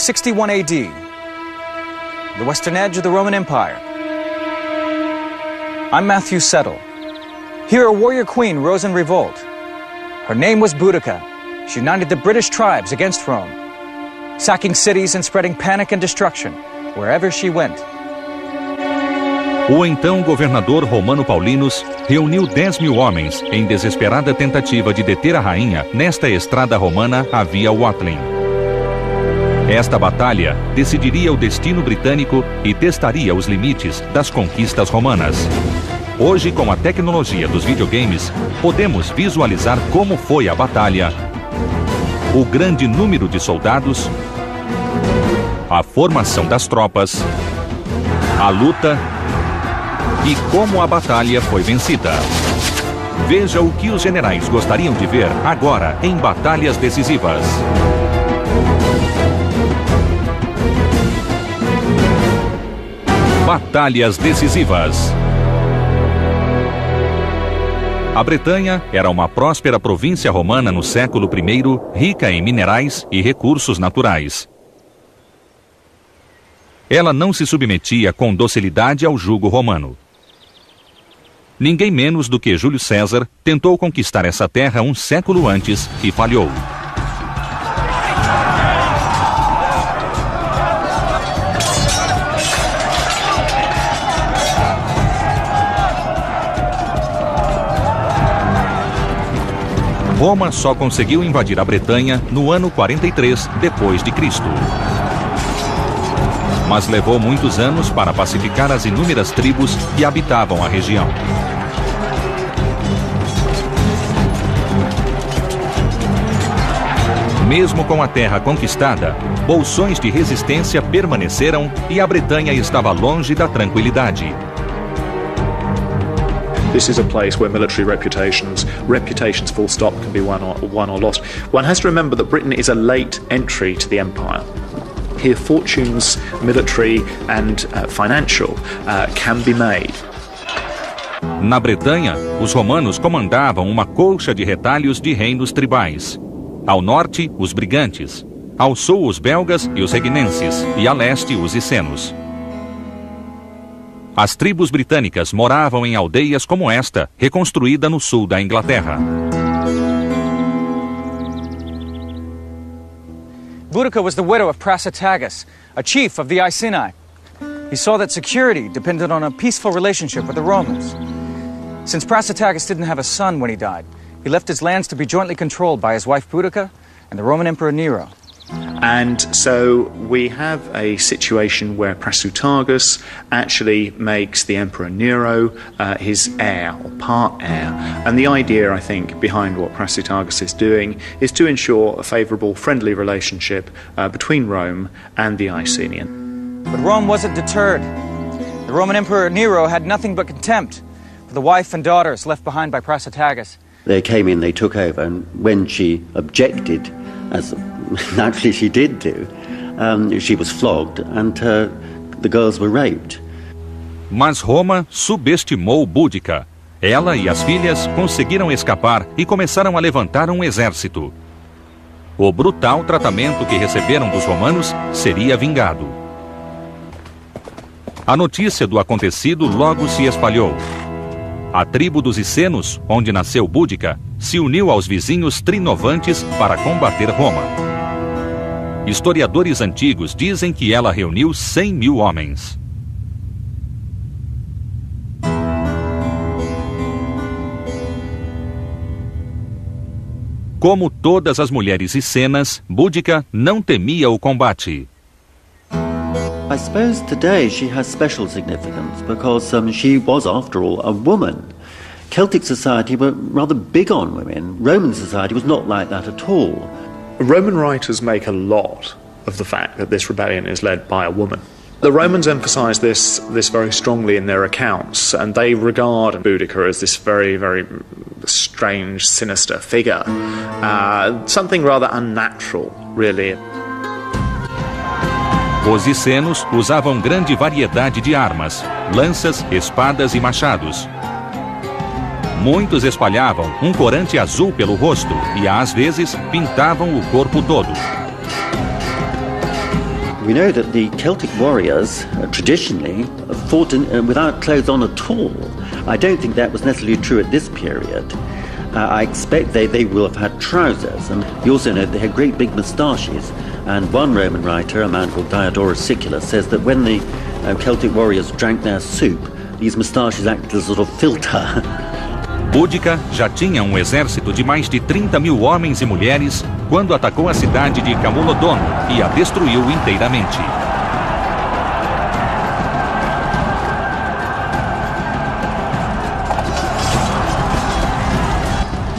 61 AD, the western edge of the Roman Empire. I'm Matthew Settle. Here a warrior queen rose in revolt. Her name was Boudica. She united the British tribes against Rome, sacking cities and spreading panic and destruction wherever she went. O então governador Romano Paulinus reuniu 10.000 homens em desesperada tentativa de deter a rainha nesta estrada romana à Via Watling. Esta batalha decidiria o destino britânico e testaria os limites das conquistas romanas. Hoje, com a tecnologia dos videogames, podemos visualizar como foi a batalha, o grande número de soldados, a formação das tropas, a luta e como a batalha foi vencida. Veja o que os generais gostariam de ver agora em batalhas decisivas. Batalhas decisivas. A Bretanha era uma próspera província romana no século I, rica em minerais e recursos naturais. Ela não se submetia com docilidade ao jugo romano. Ninguém menos do que Júlio César tentou conquistar essa terra um século antes e falhou. Roma só conseguiu invadir a Bretanha no ano 43 depois de Cristo. Mas levou muitos anos para pacificar as inúmeras tribos que habitavam a região. Mesmo com a terra conquistada, bolsões de resistência permaneceram e a Bretanha estava longe da tranquilidade. This is a place where military reputations full stop, can be won or lost. One has to remember that Britain is a late entry to the empire. Here fortunes, military and financial, can be made. Na Bretanha, os romanos comandavam uma colcha de retalhos de reinos tribais. Ao norte, os brigantes. Ao sul, os belgas e os regnenses. E a leste, os icenos. As tribos britânicas moravam em aldeias como esta, reconstruída no sul da Inglaterra. Boudica was the widow of Prasutagus, a chief of the Iceni. He saw that security depended on a peaceful relationship with the Romans. Since Prasutagus didn't have a son when he died, he left his lands to be jointly controlled by his wife Boudica and the Roman Emperor Nero. And so we have a situation where Prasutagus actually makes the Emperor Nero his heir, or part heir. And the idea, I think, behind what Prasutagus is doing is to ensure a favourable, friendly relationship between Rome and the Icenian. But Rome wasn't deterred. The Roman Emperor Nero had nothing but contempt for the wife and daughters left behind by Prasutagus. They came in, they took over, and when she objected, as naturally she did do, she was flogged and the girls were raped. Mas Roma subestimou Boudica. Ela e as filhas conseguiram escapar e começaram a levantar um exército. O brutal tratamento que receberam dos romanos seria vingado. A notícia do acontecido logo se espalhou. A tribo dos Icenos, onde nasceu Boudica, se uniu aos vizinhos trinovantes para combater Roma. Historiadores antigos dizem que ela reuniu 100.000 homens. Como todas as mulheres icenas, Boudica não temia o combate. I suppose today she has special significance because she was, after all, a woman. Celtic society were rather big on women. Roman society was not like that at all. Roman writers make a lot of the fact that this rebellion is led by a woman. The Romans emphasise this very strongly in their accounts, and they regard Boudica as this very, very strange, sinister figure. Something rather unnatural, really. Os icenos usavam grande variedade de armas, lanças, espadas e machados. Muitos espalhavam um corante azul pelo rosto e, às vezes, pintavam o corpo todo. We know that the Celtic warriors traditionally fought without clothes on at all. I don't think that was necessarily true at this period. I expect they will have had trousers, and you also know they had great big moustaches. And one Roman writer, a man called Diodorus Siculus, says that when the Celtic warriors drank their soup, these moustaches acted as a sort of filter. Boudica já tinha um exército de mais de 30 mil homens e mulheres quando atacou a cidade de Camulodon e a destruiu inteiramente.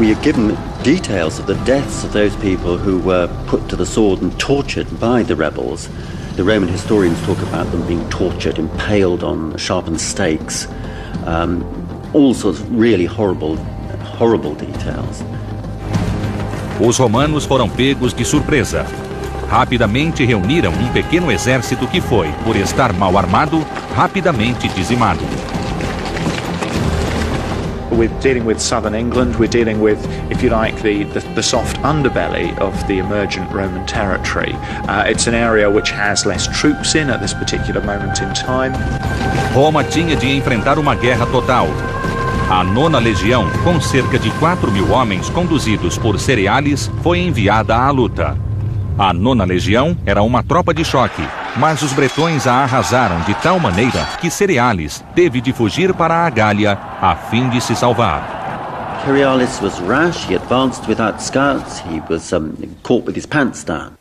We are given details of the deaths of those people who were put to the sword and tortured by the rebels. The Roman historians talk about them being tortured, impaled on sharpened stakes, all sorts of really horrible details. Os romanos foram pegos de surpresa. Rapidamente reuniram um pequeno exército que foi, por estar mal armado, rapidamente dizimado. We're dealing with southern England, we're dealing with, if you like, the soft underbelly of the emergent Roman territory. It's an area which has less troops in at this particular moment in time. Roma tinha de enfrentar uma guerra total. A 9ª Legião, com cerca de 4.000 homens conduzidos por Cerealis, foi enviada à luta. A 9ª Legião era uma tropa de choque, mas os bretões a arrasaram de tal maneira que Cerealis teve de fugir para a Gália a fim de se salvar. Cerealis was rash, he advanced without scouts, he was caught with his pants down.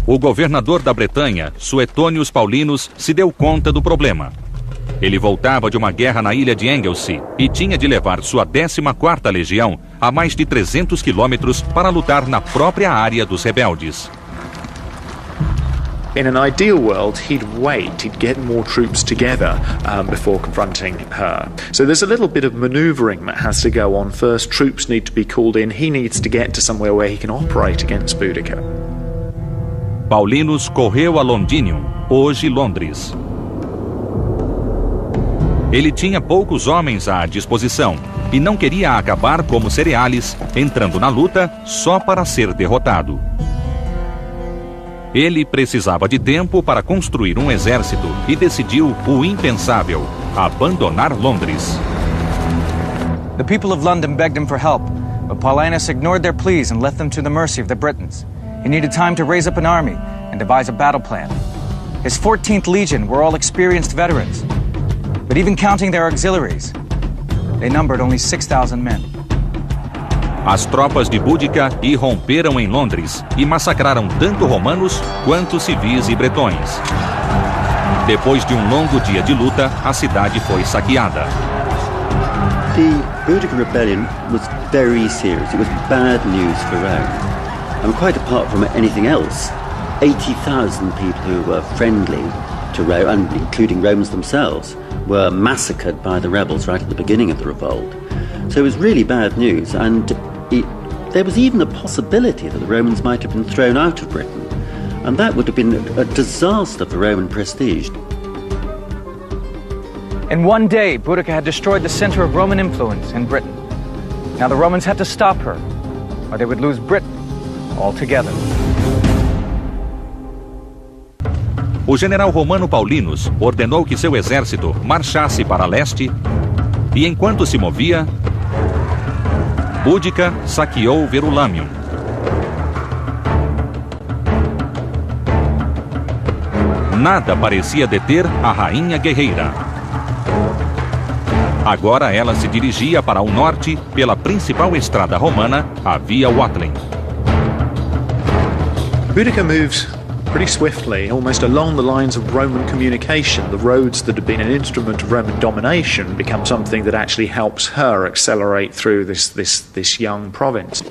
O governador da Bretanha, Suetonius Paulinus, se deu conta do problema. Ele voltava de uma guerra na ilha de Anglesey e tinha de levar sua 14ª Legião a mais de 300 quilômetros para lutar na própria área dos rebeldes. In an ideal world, he'd get more troops together before confronting her. So there's a little bit of manoeuvring that has to go on. First, troops need to be called in. He needs to get to somewhere where he can operate against Boudica. Paulinus correu a Londinium, hoje Londres. Ele tinha poucos homens à disposição e não queria acabar como Cerealis, entrando na luta só para ser derrotado. Ele precisava de tempo para construir um exército e decidiu o impensável: abandonar Londres. The people of London begged him for help, but Paulinus ignored their pleas and left them to the mercy of the Britons. He needed time to raise up an army and devise a battle plan. His 14th Legion were all experienced veterans, but even counting their auxiliaries, they numbered only 6,000 men. As tropas de Boudica irromperam em Londres e massacraram tanto romanos quanto civis e bretões. Depois de um longo dia de luta, a cidade foi saqueada. The Boudica rebellion was very serious. It was bad news for Rome. And quite apart from anything else, 80,000 people who were friendly to Rome, and including Romans themselves, were massacred by the rebels right at the beginning of the revolt. So it was really bad news, and there was even a possibility that the Romans might have been thrown out of Britain, and that would have been a disaster for Roman prestige. In one day, Boudica had destroyed the center of Roman influence in Britain. Now the Romans had to stop her, or they would lose Britain altogether. O general romano Paulinus ordenou que seu exército marchasse para leste e, enquanto se movia, Boudica saqueou Verulamium. Nada parecia deter a rainha guerreira. Agora ela se dirigia para o norte pela principal estrada romana, a Via Watling. Boudica moves pretty swiftly, almost along the lines of Roman communication. The roads that had been an instrument of Roman domination become something that actually helps her accelerate through this young province.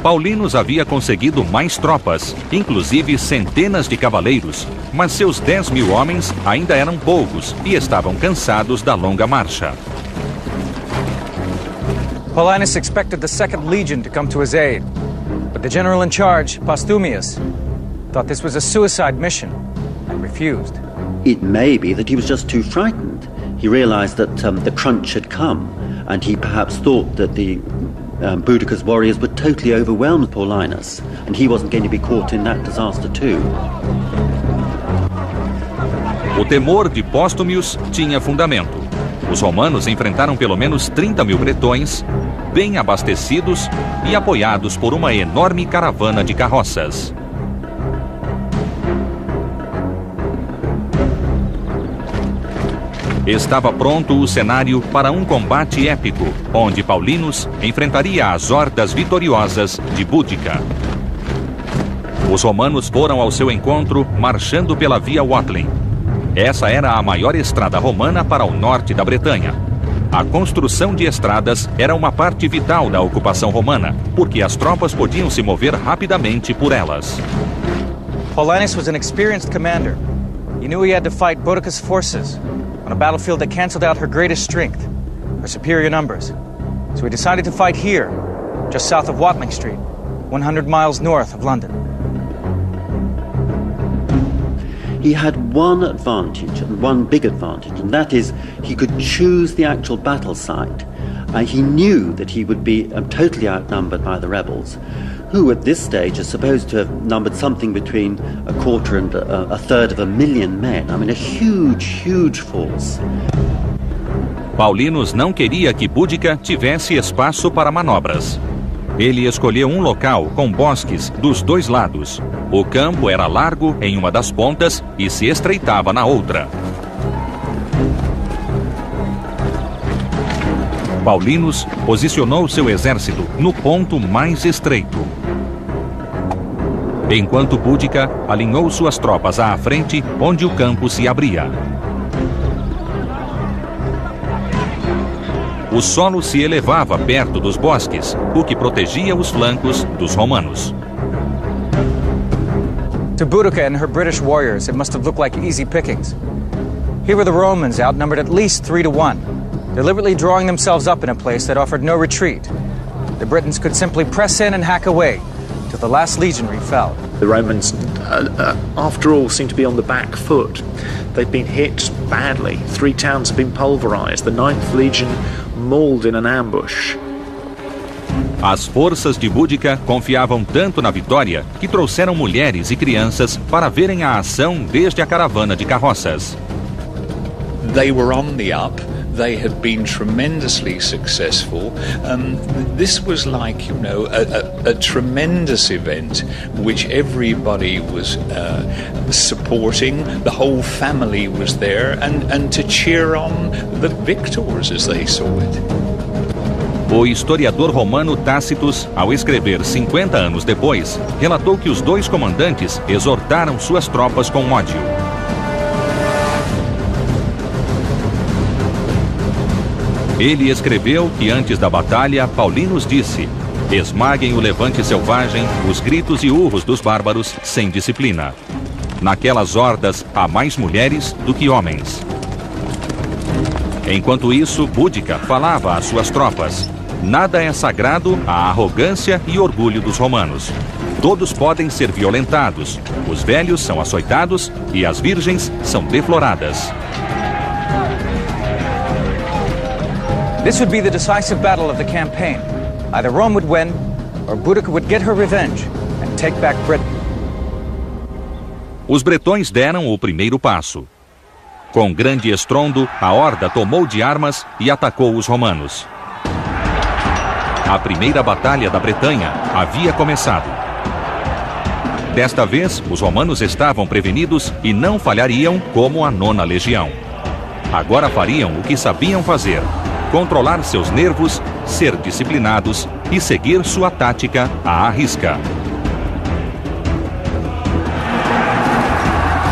Paulinus havia conseguido mais tropas, inclusive centenas de cavaleiros, mas seus 10.000 homens ainda eram poucos e estavam cansados da longa marcha. Paulinus expected the 2nd Legion to come to his aid, but the general in charge, Postumius, thought this was a suicide mission and refused. It may be that he was just too frightened. He realized that the crunch had come, and he perhaps thought that the Boudicca's warriors would totally overwhelm Paulinus, and he wasn't going to be caught in that disaster too. O temor de Póstumius tinha fundamento. Os romanos enfrentaram pelo menos 30 mil bretões, bem abastecidos e apoiados por uma enorme caravana de carroças. Estava pronto o cenário para um combate épico, onde Paulinus enfrentaria as hordas vitoriosas de Boudica. Os romanos foram ao seu encontro marchando pela Via Watling. Essa era a maior estrada romana para o norte da Bretanha. A construção de estradas era uma parte vital da ocupação romana, porque as tropas podiam se mover rapidamente por elas. Paulinus was an experienced commander. He knew he had to fight Boudicca's forces on a battlefield that canceled out her greatest strength, her superior numbers. So he decided to fight here, just south of Watling Street, 100 miles north of London. He had one advantage, and one big advantage, and that is he could choose the actual battle site. He knew that he would be totally outnumbered by the rebels, who at this stage are supposed to have numbered something between a quarter and a third of a million men. I mean, a huge, huge force. Paulinus não queria que Boudica tivesse espaço para manobras. Ele escolheu um local com bosques dos dois lados. O campo era largo em uma das pontas e se estreitava na outra. Paulinus posicionou seu exército no ponto mais estreito, enquanto Boudica alinhou suas tropas à frente, onde o campo se abria. O solo se elevava perto dos bosques, o que protegia os flancos dos romanos. To Boudica and her British warriors, it must have looked like easy pickings. Here were the Romans outnumbered at least 3-1, deliberately drawing themselves up in a place that offered no retreat. The Britons could simply press in and hack away till the last legionary fell. The Romans, after all, seem to be on the back foot. They've been hit badly. 3 towns have been pulverized. The 9th Legion mauled in an ambush. As forças de Boudica confiavam tanto na vitória que trouxeram mulheres e crianças para verem a ação desde a caravana de carroças. They were on the up. They had been tremendously successful. This was like, you know, a tremendous event which everybody was supporting. The whole family was there and to cheer on the victors as they saw it. O historiador romano Tácitus, ao escrever 50 anos depois, relatou que os dois comandantes exortaram suas tropas com ódio. Ele escreveu que antes da batalha, Paulinus disse: esmaguem o levante selvagem, os gritos e urros dos bárbaros sem disciplina. Naquelas hordas há mais mulheres do que homens. Enquanto isso, Boudica falava às suas tropas: nada é sagrado à arrogância e orgulho dos romanos. Todos podem ser violentados, os velhos são açoitados e as virgens são defloradas. This would be the decisive battle of the campaign. Either Rome would win, or Boudica would get her revenge and take back Britain. Os bretões deram o primeiro passo. Com grande estrondo, a horda tomou de armas e atacou os romanos. A primeira batalha da Bretanha havia começado. Desta vez, os romanos estavam prevenidos e não falhariam como a 9ª Legião. Agora fariam o que sabiam fazer: controlar seus nervos, ser disciplinados e seguir sua tática à risca.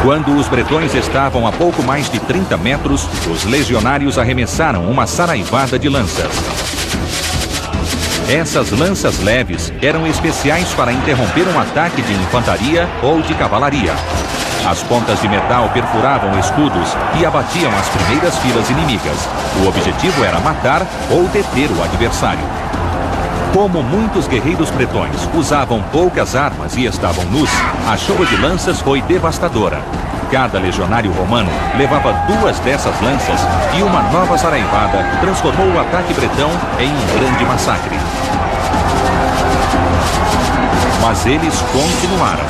Quando os bretões estavam a pouco mais de 30 metros, os legionários arremessaram uma saraivada de lanças. Essas lanças leves eram especiais para interromper um ataque de infantaria ou de cavalaria. As pontas de metal perfuravam escudos e abatiam as primeiras filas inimigas. O objetivo era matar ou deter o adversário. Como muitos guerreiros bretões usavam poucas armas e estavam nus, a chuva de lanças foi devastadora. Cada legionário romano levava 2 dessas lanças e uma nova saraivada transformou o ataque bretão em um grande massacre. Mas eles continuaram.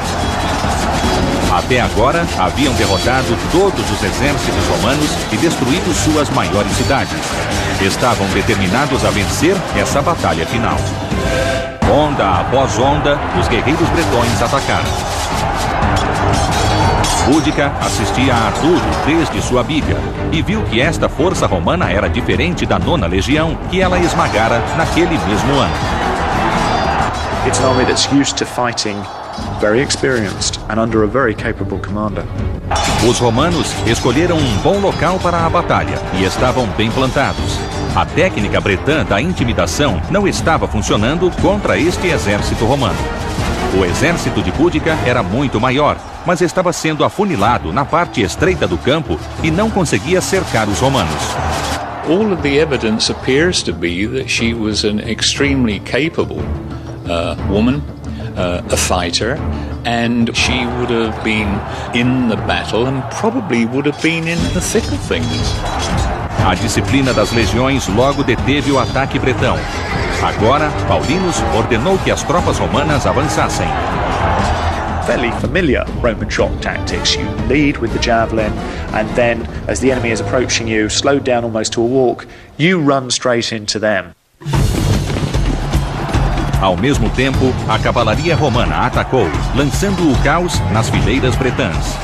Até agora, haviam derrotado todos os exércitos romanos e destruído suas maiores cidades. Estavam determinados a vencer essa batalha final. Onda após onda, os guerreiros bretões atacaram. Búdica assistia a tudo desde sua biga e viu que esta força romana era diferente da 9ª Legião que ela esmagara naquele mesmo ano. It's an army that's used to fighting, very experienced and under a very capable commander. Os romanos escolheram um bom local para a batalha e estavam bem plantados. A técnica bretã da intimidação não estava funcionando contra este exército romano. O exército de Búdica era muito maior, mas estava sendo afunilado na parte estreita do campo e não conseguia cercar os romanos. All of the evidence appears to be that she was an extremely capable woman, a fighter, and she would have been in the battle and probably would have been in the thick of things. A disciplina das legiões logo deteve o ataque bretão. Agora, Paulinus ordenou que as tropas romanas avançassem. Fairly familiar Roman shock tactics. You lead with the javelin, and then, as the enemy is approaching you, slowed down almost to a walk, you run straight into them. Ao mesmo tempo, a cavalaria romana atacou, lançando o caos nas fileiras bretãs.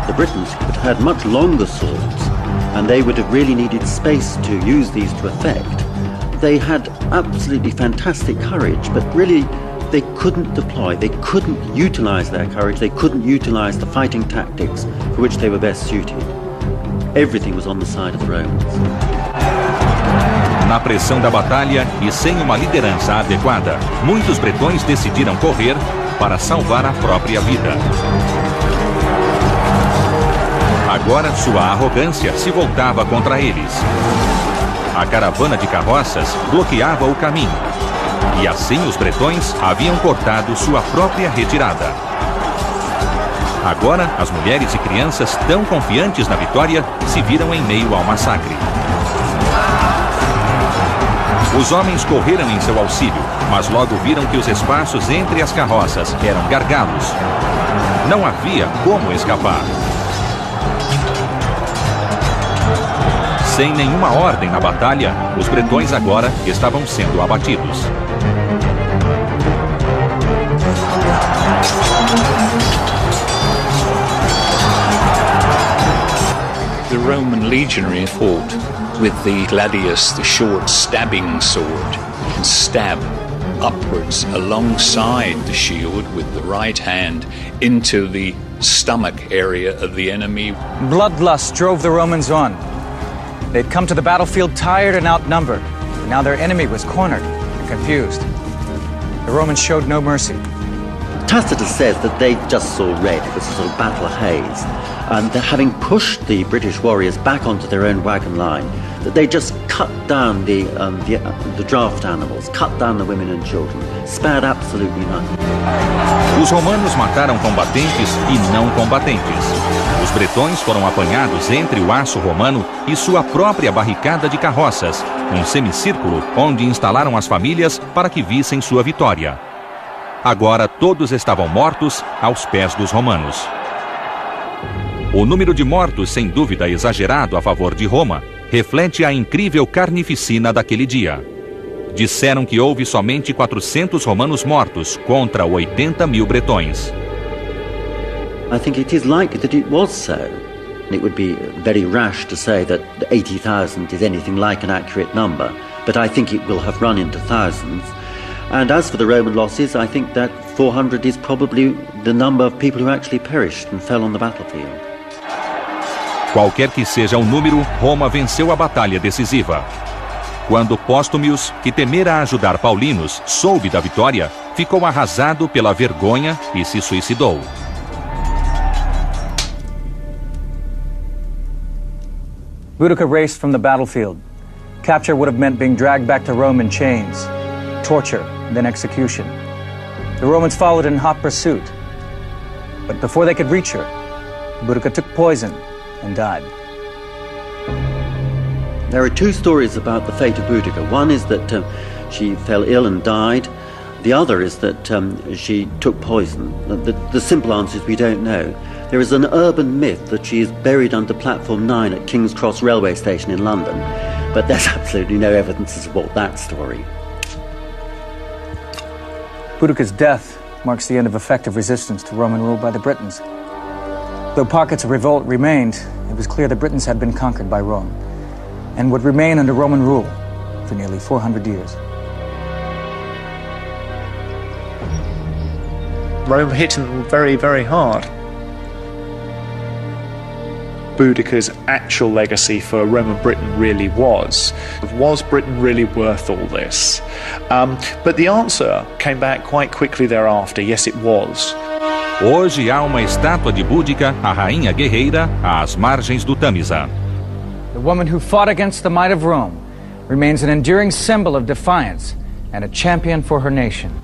The Britons had much longer swords, and they would have really needed space to use these to effect. They had absolutely fantastic courage, but really they couldn't deploy, they couldn't utilize their courage, they couldn't utilize the fighting tactics for which they were best suited. Everything was on the side of the Romans. Na pressão da batalha e sem uma liderança adequada, muitos bretões decidiram correr para salvar a própria vida. Agora sua arrogância se voltava contra eles. A caravana de carroças bloqueava o caminho. E assim os bretões haviam cortado sua própria retirada. Agora, as mulheres e crianças, tão confiantes na vitória, se viram em meio ao massacre. Os homens correram em seu auxílio, mas logo viram que os espaços entre as carroças eram gargalos. Não havia como escapar. Sem nenhuma ordem na batalha, os bretões agora estavam sendo abatidos. The Roman legionary fought with the gladius, the short stabbing sword, and stab upwards alongside the shield with the right hand into the stomach area of the enemy. Bloodlust drove the Romans on. They'd come to the battlefield tired and outnumbered. Now their enemy was cornered and confused. The Romans showed no mercy. Tacitus says that they just saw red. It was a sort of battle haze. And that having pushed the British warriors back onto their own wagon line, that they just cut down the draft animals, cut down the women and children, spared absolutely none. Os romanos mataram combatentes e não combatentes. Os bretões foram apanhados entre o aço romano e sua própria barricada de carroças, um semicírculo onde instalaram as famílias para que vissem sua vitória. Agora todos estavam mortos aos pés dos romanos. O número de mortos, sem dúvida exagerado a favor de Roma, reflete a incrível carnificina daquele dia. Disseram que houve somente 400 romanos mortos contra 80.000 bretões. I think it is likely that it was so. It would be very rash to say that 80,000 is anything like an accurate number, but I think it will have run into thousands. And as for the Roman losses, I think that 400 is probably the number of people who actually perished and fell on the battlefield. Qualquer que seja o número, Roma venceu a batalha decisiva. Quando Postumius, que temera ajudar Paulinus, soube da vitória, ficou arrasado pela vergonha e se suicidou. Boudica raced from the battlefield. Capture would have meant being dragged back to Rome in chains, torture, then execution. The Romans followed in hot pursuit. But before they could reach her, Boudica took poison and died. There are two stories about the fate of Boudica. One is that she fell ill and died. The other is that she took poison. The simple answer is we don't know. There is an urban myth that she is buried under platform 9 at King's Cross railway station in London, but there's absolutely no evidence to support that story. Boudica's death marks the end of effective resistance to Roman rule by the Britons. Though pockets of revolt remained, it was clear the Britons had been conquered by Rome and would remain under Roman rule for nearly 400 years. Rome hit them very, very hard. Boudica's actual legacy for Roman Britain really was Britain really worth all this? But the answer came back quite quickly thereafter. Yes, it was. Hoje há uma estátua de Boudica, a rainha guerreira, às margens do Tamisa. The woman who fought against the might of Rome remains an enduring symbol of defiance and a champion for her nation.